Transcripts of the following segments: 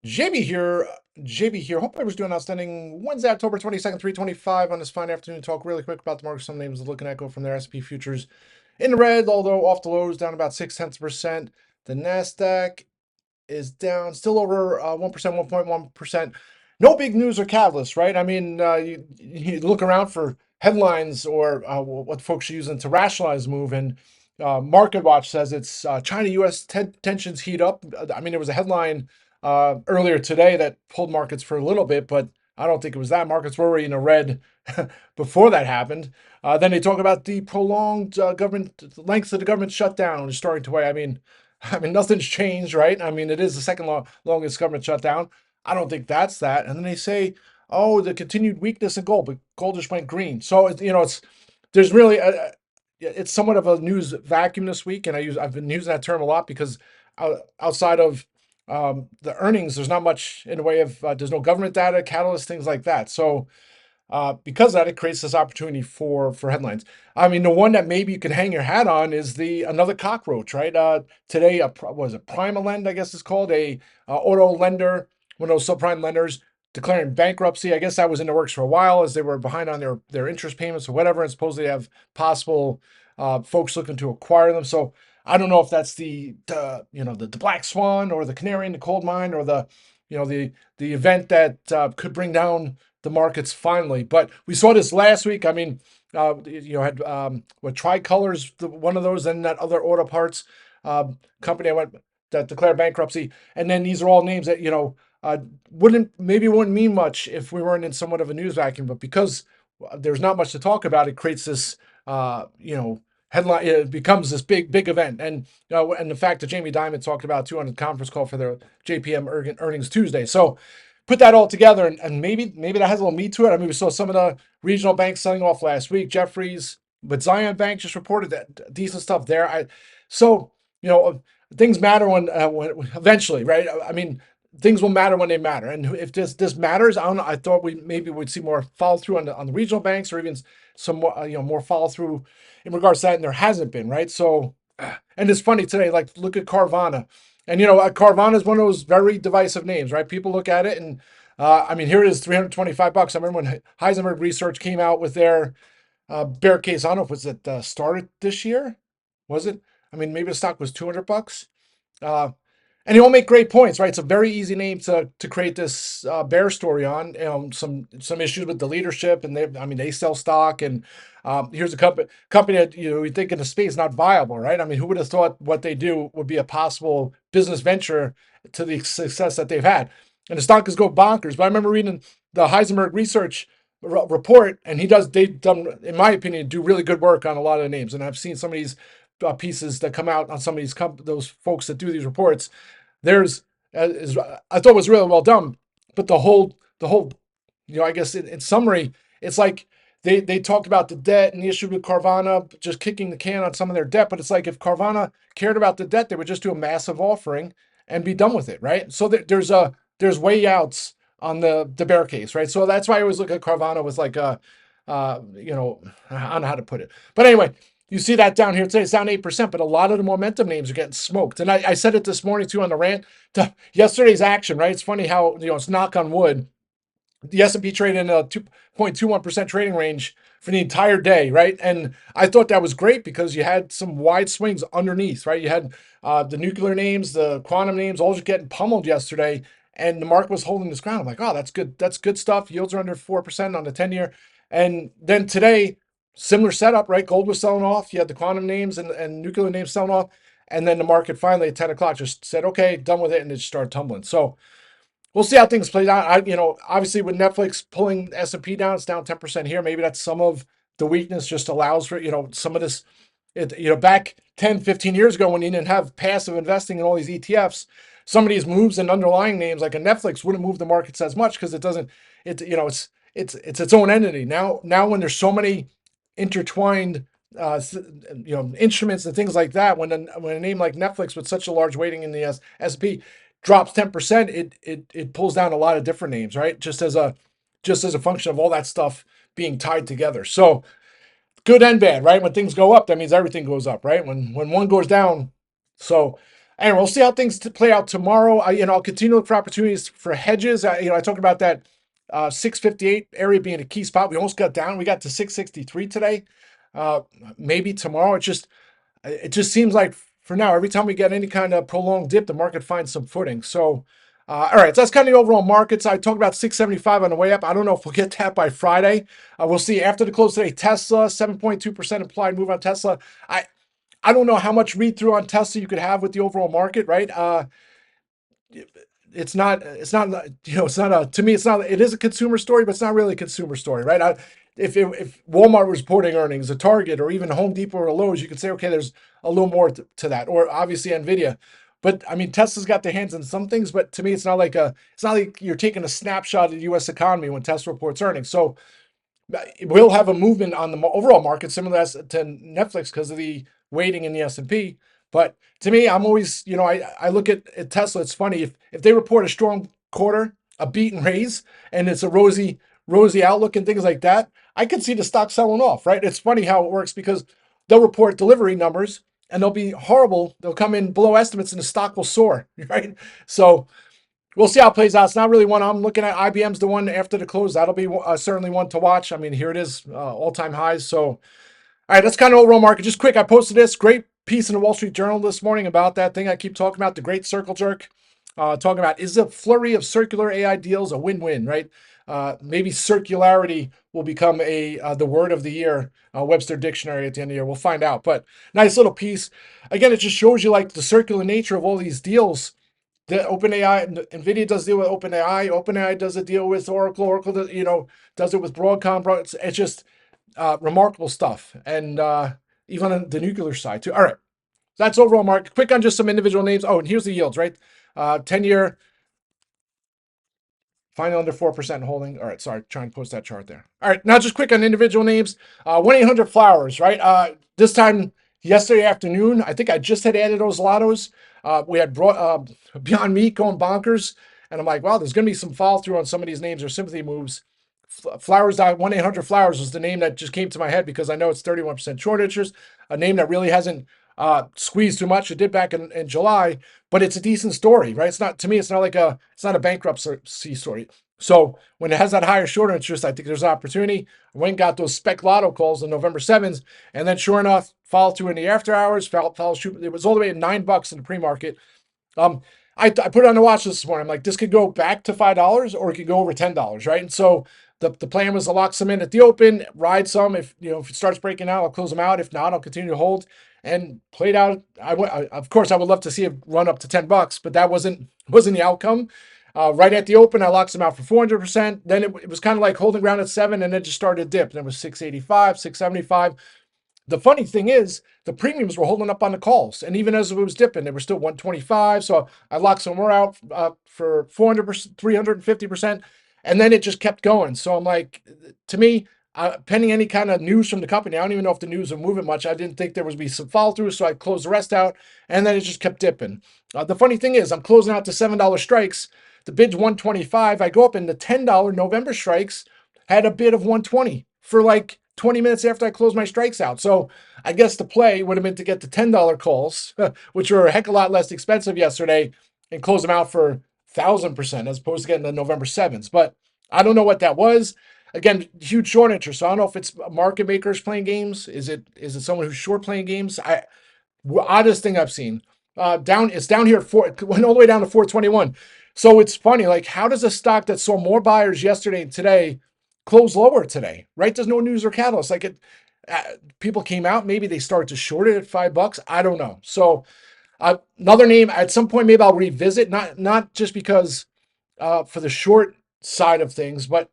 JB here. JB here. Hope everyone's doing outstanding. Wednesday, October 22nd, 325 on this fine afternoon. Talk really quick about the market. Some names looking at go from their S&P futures in the red, although off the lows, down about 0.6%. The NASDAQ is down, still over 1%, 1.1%. No big news or catalyst, right? I mean, you look around for headlines or what folks are using to rationalize the move, and Market Watch says it's China-U.S. tensions heat up. I mean, there was a headline earlier today that pulled markets for a little bit, but I don't think it was that. Markets were already in the red before that happened. Then they talk about the prolonged government lengths of the government shutdown is starting to weigh. I mean, nothing's changed, right? I mean, it is the second longest government shutdown. I don't think that's that. And then they say, oh, the continued weakness in gold, but gold just went green. So it's there's really it's somewhat of a news vacuum this week, and I've been using that term a lot because outside of the earnings, there's not much in the way of there's no government data, catalyst, things like that. So because of that, it creates this opportunity for headlines. I mean, the one that maybe you can hang your hat on is the another cockroach, right? Today, was it Primalend, I guess it's called, a auto lender, one of those subprime lenders declaring bankruptcy. I guess that was in the works for a while as they were behind on their interest payments or whatever, and supposedly have possible folks looking to acquire them. So I don't know if that's the black swan or the canary in the coal mine or the event that could bring down the markets finally. But we saw this last week. I mean, had what Tricolor's one of those, and that other auto parts company that declared bankruptcy. And then these are all names that wouldn't mean much if we weren't in somewhat of a news vacuum. But because there's not much to talk about, it creates this headline. It becomes this big event. And and the fact that Jamie Dimon talked about too on the conference call for the JPM earnings Tuesday. So put that all together, and maybe that has a little meat to it. I mean, we saw some of the regional banks selling off last week. Jeffries, but Zion Bank just reported that decent stuff there. So things matter when eventually, right? I mean, things will matter when they matter, and if this matters, I don't know. I thought we maybe would see more follow through on the regional banks, or even some more more follow through in regards to that, and there hasn't been, right? So, and it's funny today. Like, look at Carvana. And Carvana is one of those very divisive names, right? People look at it, and I mean, here it is, $325. I remember when Heisenberg Research came out with their bear case. I don't know if it started this year, was it? I mean, maybe the stock was $200. Uh, and they all make great points, right? It's a very easy name to create this bear story on. Some issues with the leadership, and they sell stock, and here's a company that we think in the space not viable, right? I mean, who would have thought what they do would be a possible business venture to the success that they've had? And the stock is go bonkers. But I remember reading the Heisenberg Research report, and they've done, in my opinion, do really good work on a lot of the names. And I've seen some of these pieces that come out on some of these those folks that do these reports. There's I thought it was really well done, but the whole I guess in summary, it's like they talked about the debt and the issue with Carvana just kicking the can on some of their debt, but it's like if Carvana cared about the debt, they would just do a massive offering and be done with it, right? So there's way outs on the bear case, right? So that's why I always look at Carvana with like I don't know how to put it, but anyway, you see that down here today. It's down 8%, but a lot of the momentum names are getting smoked. And I said it this morning too on the rant to yesterday's action, right? It's funny how, it's knock on wood. The S&P traded in a 2.21% trading range for the entire day, right? And I thought that was great because you had some wide swings underneath, right? You had the nuclear names, the quantum names, all just getting pummeled yesterday, and the market was holding this ground. I'm like, oh, that's good. That's good stuff. Yields are under 4% on the 10-year. And then today, similar setup, right? Gold was selling off. You had the quantum names and nuclear names selling off. And then the market finally at 10 o'clock just said, okay, done with it. And it just started tumbling. So we'll see how things play out. Obviously with Netflix pulling S&P down, it's down 10% here. Maybe that's some of the weakness just allows for, some of this, back 10, 15 years ago when you didn't have passive investing in all these ETFs, some of these moves in underlying names like a Netflix wouldn't move the markets as much because it's its own entity. Now when there's so many intertwined instruments and things like that, when a name like Netflix with such a large weighting in the S&P drops 10%, it pulls down a lot of different names, right? Just as a function of all that stuff being tied together. So good and bad, right? When things go up, that means everything goes up, right? When one goes down, so Anyway, we'll see how things play out tomorrow. I'll continue to look for opportunities for hedges. I talked about that 658 area being a key spot. We almost got down. We got to 663 today. Uh, Maybe tomorrow. It just seems like for now, every time we get any kind of prolonged dip, the market finds some footing. So, all right, so that's kind of the overall markets. I talked about 675 on the way up. I don't know if we'll get that by Friday. We'll see after the close today. Tesla, 7.2% implied move on Tesla. I I don't know how much read through on Tesla you could have with the overall market, right? It's not a, to me, it's not, it is a consumer story, but it's not really a consumer story, right? If Walmart was reporting earnings, a Target, or even Home Depot or Lowe's, you could say, okay, there's a little more to that, or obviously Nvidia. But I mean, Tesla's got their hands in some things, but to me, it's not like you're taking a snapshot of the U.S. economy when Tesla reports earnings. So we'll have a movement on the overall market similar to Netflix because of the weighting in the S&P. But to me, I'm always, I look at Tesla. It's funny if they report a strong quarter, a beat and raise, and it's a rosy outlook and things like that, I could see the stock selling off, right? It's funny how it works because they'll report delivery numbers and they'll be horrible. They'll come in below estimates and the stock will soar, right? So we'll see how it plays out. It's not really one I'm looking at. IBM's the one after the close. That'll be certainly one to watch. I mean, here it is, all-time highs. So, all right, that's kind of overall market. Just quick, I posted this great piece in the Wall Street Journal this morning about that thing I keep talking about, the great circle jerk. Talking about, is the flurry of circular AI deals a win-win, right? Maybe circularity will become the word of the year, Webster Dictionary at the end of the year. We'll find out. But nice little piece. Again, it just shows you like the circular nature of all these deals. The OpenAI, NVIDIA does deal with OpenAI. OpenAI does a deal with Oracle. Oracle does it with Broadcom. It's just remarkable stuff. And even on the nuclear side too. All right. That's overall market. Quick on just some individual names. Oh, and here's the yields, right? 10-year finally under 4% holding. All right, sorry, trying to post that chart there. All right, now just quick on individual names. 1-800-Flowers, right? This time yesterday afternoon, I think I just had added those lottos. We had brought Beyond Meat going bonkers, and I'm like, wow, there's going to be some follow through on some of these names or sympathy moves. Flowers, 1-800-Flowers was the name that just came to my head because I know it's 31% short interest, a name that really hasn't squeezed too much. It did back in July, but it's a decent story, right? It's not, to me, it's not a bankruptcy story. So when it has that higher short interest, I think there's an opportunity. I went and got those spec lotto calls on November 7th, and then sure enough, follow through in the after hours, it was all the way at $9 in the pre-market. I put it on the watch list this morning. I'm like, this could go back to $5 or it could go over $10, right? And so the plan was to lock some in at the open, ride some. If it starts breaking out, I'll close them out. If not, I'll continue to hold. And played out. Of course, I would love to see it run up to $10, but that wasn't the outcome. Right at the open, I locked them out for 400%. Then it was kind of like holding ground at 7, and it just started to dip. Then it was 685, 675. The funny thing is, the premiums were holding up on the calls, and even as it was dipping, they were still 125. So I locked some more out for 400%, 350%, and then it just kept going. So I'm like, to me, pending any kind of news from the company, I don't even know if the news will move it much. I didn't think there would be some follow through, so I closed the rest out, and then it just kept dipping. The funny thing is, I'm closing out the $7 strikes. The bid's 125. I go up, and the $10 November strikes had a bid of 120 for like 20 minutes after I closed my strikes out. So I guess the play would have been to get the $10 calls, which were a heck of a lot less expensive yesterday, and close them out for 1,000% as opposed to getting the November 7s. But I don't know what that was. Again, huge short interest. So I don't know if it's market makers playing games. Is it someone who's short playing games? Oddest thing I've seen. It's down here at 4. It went all the way down to 421. So it's funny, like, how does a stock that saw more buyers yesterday and today close lower today, right? There's no news or catalyst. Like people came out, maybe they started to short it at $5. I don't know. So another name at some point, maybe I'll revisit, not just because for the short side of things, but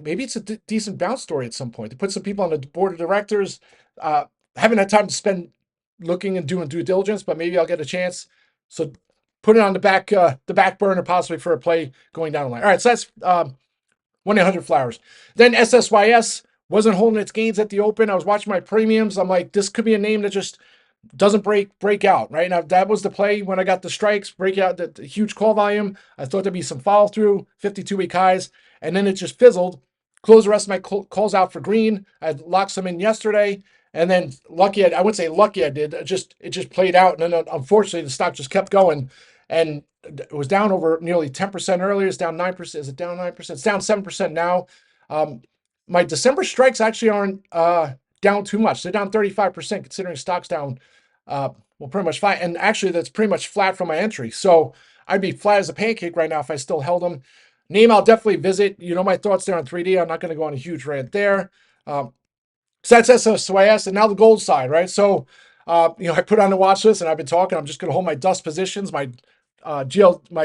maybe it's a decent bounce story at some point. To put some people on the board of directors, haven't had time to spend looking and doing due diligence, but maybe I'll get a chance. So put it on the back burner possibly for a play going down the line. All right, so that's 1-800-Flowers. Then SSYS wasn't holding its gains at the open. I was watching my premiums. I'm like, this could be a name that just doesn't break out, right? Now, that was the play when I got the strikes, break out the huge call volume. I thought there'd be some follow through, 52-week highs, and then it just fizzled. Closed the rest of my calls out for green. I locked some in yesterday, And then I wouldn't say lucky I did. It just played out, and then unfortunately the stock just kept going, and it was down over nearly 10% earlier. It's down 9%. Is it down 9%? It's down 7% now. Um, my December strikes actually aren't down too much. They're down 35% considering stock's down well, pretty much flat. And actually that's pretty much flat from my entry. So I'd be flat as a pancake right now if I still held them. Name I'll definitely visit. You know my thoughts there on 3D. I'm not going to go on a huge rant there. So that's SOS, and now the gold side, right? So, I put on the watch list, and I've been talking. I'm just going to hold my dust positions. My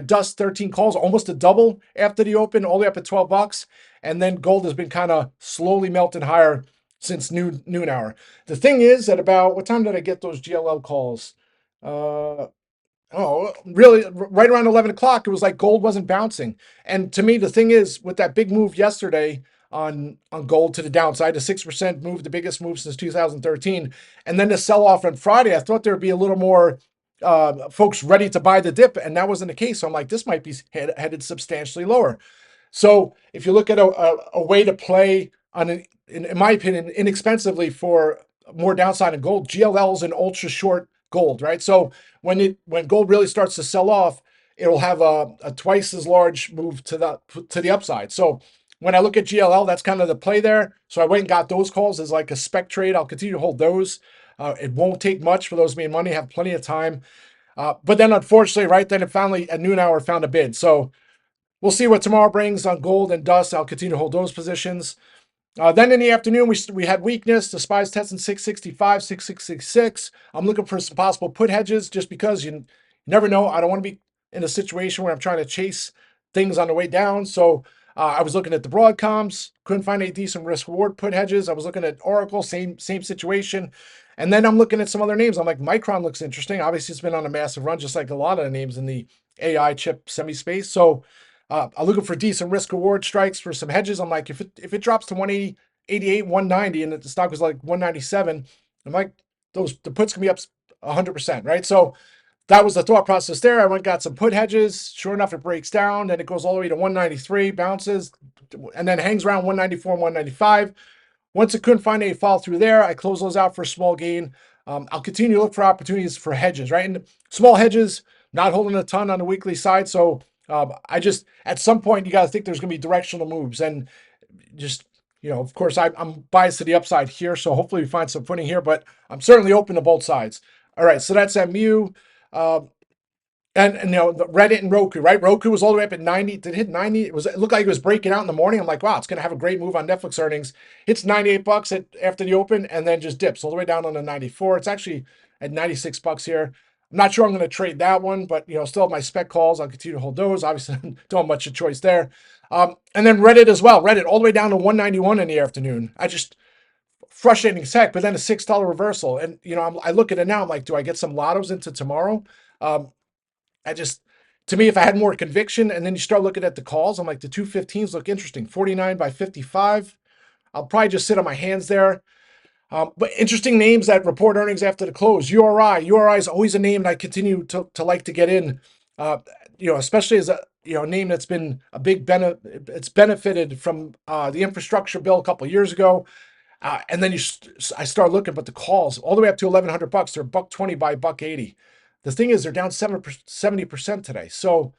dust 13 calls, almost a double after the open, all the way up at $12, and then gold has been kind of slowly melting higher since noon hour. The thing is, at about what time did I get those GLL calls? Oh, really? Right around 11 o'clock, it was like gold wasn't bouncing. And to me, the thing is, with that big move yesterday on gold to the downside, a 6% move, the biggest move since 2013, and then the sell off on Friday, I thought there would be a little more folks ready to buy the dip, and that wasn't the case. So I'm like, this might be headed substantially lower. So if you look at a way to play on in my opinion, inexpensively for more downside in gold, GLL is an ultra short gold, right? So when gold really starts to sell off, it'll have a twice as large move to the upside. So when I look at GLL, that's kind of the play there. So I went and got those calls as like a spec trade. I'll continue to hold those. It won't take much for those making money, have plenty of time. But then unfortunately, right then it finally at noon hour found a bid. So we'll see what tomorrow brings on gold and dust. I'll continue to hold those positions. Then in the afternoon, we had weakness. The SPY's testing 665, 6666. I'm looking for some possible put hedges just because you never know. I don't want to be in a situation where I'm trying to chase things on the way down. So I was looking at the Broadcoms, couldn't find any decent risk reward put hedges. I was looking at Oracle, same situation. And then I'm looking at some other names. I'm like, Micron looks interesting. Obviously, it's been on a massive run, just like a lot of the names in the AI chip semi space. So I'm looking for decent risk reward strikes for some hedges. I'm like, if it drops to 188, 190, and the stock was like 197, I'm like, the puts can be up 100%, right? So that was the thought process there. I went got some put hedges. Sure enough, it breaks down, then it goes all the way to 193, bounces, and then hangs around 194 and 195. Once it couldn't find a follow through there, I close those out for a small gain. I'll continue to look for opportunities for hedges, right? And small hedges, not holding a ton on the weekly side. So I just, at some point, you got to think there's going to be directional moves. And just, of course, I'm biased to the upside here. So hopefully we find some footing here, but I'm certainly open to both sides. All right, so that's MU. And the Reddit and Roku, right? Roku was all the way up at 90. Did it hit 90? It looked like it was breaking out in the morning. I'm like, wow, it's going to have a great move on Netflix earnings. Hits $98 after the open and then just dips all the way down on the 94. It's actually at $96 here. I'm not sure I'm going to trade that one, but still have my spec calls. I'll continue to hold those. Obviously, don't have much of choice there. And then Reddit as well. Reddit all the way down to 191 in the afternoon. I just frustrating as heck, but then a $6 reversal. And I look at it now. I'm like, do I get some lottos into tomorrow? To me, if I had more conviction, and then you start looking at the calls, I'm like, the 215s look interesting. 49 by 55. I'll probably just sit on my hands there. But interesting names that report earnings after the close. URI. URI is always a name that I continue to like to get in, especially as a name that's been a big benefit. It's benefited from the infrastructure bill a couple of years ago. And then I start looking, but the calls all the way up to $1,100. They're $120 by $180. The thing is, they're down 70% today. So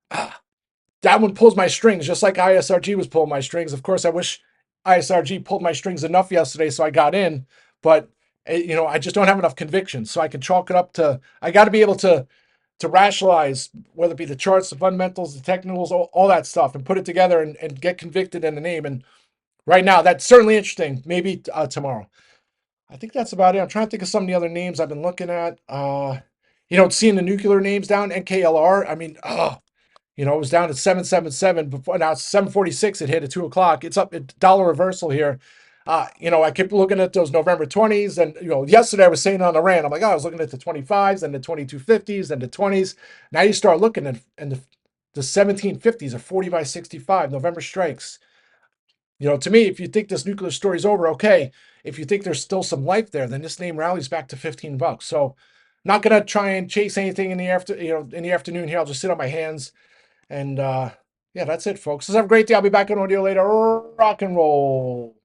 that one pulls my strings, just like ISRG was pulling my strings. Of course, I wish ISRG pulled my strings enough yesterday so I got in, but I just don't have enough conviction. So I can chalk it up to I got to be able to rationalize whether it be the charts, the fundamentals, the technicals, all that stuff, and put it together and get convicted in the name. And right now, that's certainly interesting. Maybe tomorrow. I think that's about it. I'm trying to think of some of the other names I've been looking at. Seeing the nuclear names down, NKLR. I mean, it was down at 777 before. Now it's 746. It hit at 2 o'clock. It's up at dollar reversal here. I kept looking at those November 20s, and yesterday I was saying on the rant, I'm like, I was looking at the 25s and the 2250s and the 20s. Now you start looking at and the 1750s are 40 by 65 November strikes. To me, if you think this nuclear story's over, okay. If you think there's still some life there, then this name rallies back to $15. So not gonna try and chase anything in the afternoon here. I'll just sit on my hands. And yeah, that's it, folks. Let's have a great day. I'll be back on audio later. Rock and roll.